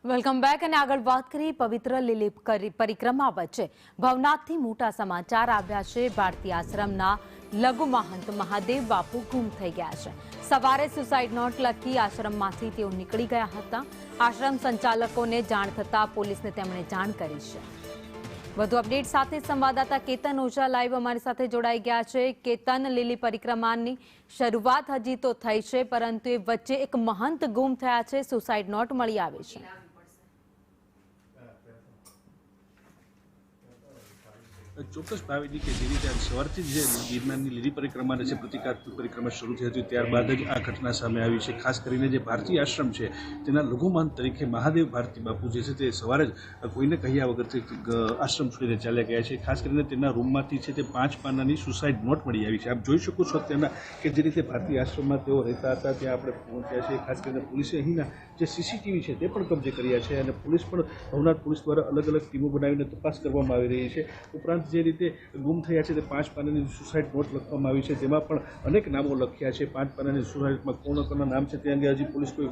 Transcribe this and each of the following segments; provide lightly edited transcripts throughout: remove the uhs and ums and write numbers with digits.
Welcome back અને આગળ વાત કરીએ પવિત્ર લીલી પરિક્રમા વચ્ચે ભવનાથથી મોટા સમાચાર આવ્યા છે। ભારતીય આશ્રમના લઘુ મહંત મહાદેવ બાપુ ગુમ થઈ ગયા છે। સવારે સુસાઇડ નોટ લખી આશ્રમમાંથી તેઓ નીકળી ગયા હતા। આશ્રમ સંચાલકોને જાણ થતાં પોલીસને તેમણે જાણ કરી છે। વધુ અપડેટ સાથે સંવાદદાતા કેતન ઓઝા લાઈવ અમારી સાથે જોડાઈ ગયા છે। કેતન, લીલી પરિક્રમાની શરૂઆત હજી તો થઈ છે, પરંતુ એ વચ્ચે એક મહંત ગુમ થયા છે, સુસાઇડ નોટ મળી આવે છે। ચોક્કસ ભાવેજી કે જે રીતે સવારથી જ ગિરનારની લીલી પરિક્રમા છે પ્રતિકાત્મક પરિક્રમા શરૂ થઈ હતી, ત્યારબાદ જ આ ઘટના સામે આવી છે। ખાસ કરીને જે ભારતીય આશ્રમ છે તેના લઘુમહંત તરીકે મહાદેવ ભારતી બાપુ જે છે તે સવારે જ કોઈને કહ્યા વગરથી આશ્રમ છોડીને ચાલ્યા ગયા છે। ખાસ કરીને તેના રૂમમાંથી છે તે 5 પાનાની સુસાઇડ નોટ મળી આવી છે। આપ જોઈ શકો છો તેના કે જે રીતે ભારતીય આશ્રમમાં તેઓ રહેતા હતા ત્યાં આપણે પહોંચ્યા છીએ। ખાસ કરીને પોલીસે અહીંના જે સીસીટીવી છે તે પણ કબજે કર્યા છે અને પોલીસ પણ ભવનાથ પોલીસ દ્વારા અલગ અલગ ટીમો બનાવીને તપાસ કરવામાં આવી રહી છે। ઉપરાંત જે રીતે ગુમ થયા છે તે 5 પાનાની સુસાઇડ નોટ લખવામાં આવી છે, તેમાં પણ અનેક નામો લખ્યા છે। 5 પાનાની સુસાઇડમાં કોના નામ છે તે અંગે હજી પોલીસ કોઈ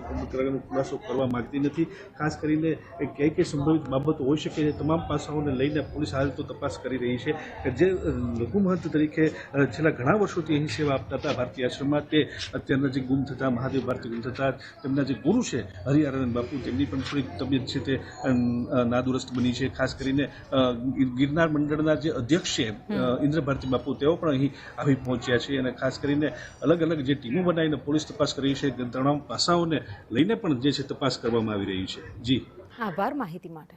ખુલાસો કરવા માંગતી નથી। ખાસ કરીને કઈ સંભવિત બાબતો હોઈ શકે છે તમામ પાસાઓને લઈને પોલીસ હાલ તો તપાસ કરી રહી છે કે જે લઘુમહંત તરીકે છેલ્લા ઘણા વર્ષોથી અહીં સેવા આપતા હતા ભારતીય આશ્રમમાં, તે અત્યારના જે ગુમ થતા મહાદેવ ભારતી ગુમ થતા તેમના જે ગુરુ છે હરિહરાનંદ બાપુ, તેમની પણ થોડીક તબિયત છે તે નાદુરસ્ત બની છે। ખાસ કરીને ગિરનાર મંડળના જે અધ્યક્ષ છે ઇન્દ્ર ભારતી બાપુ, તેઓ પણ અહીં આવી પહોંચ્યા છે અને ખાસ કરીને અલગ અલગ જે ટીમો બનાવીને પોલીસ તપાસ કરી છે, તમામ પાસાઓને લઈને પણ જે છે તપાસ કરવામાં આવી રહી છે। જી, આભાર માહિતી માટે।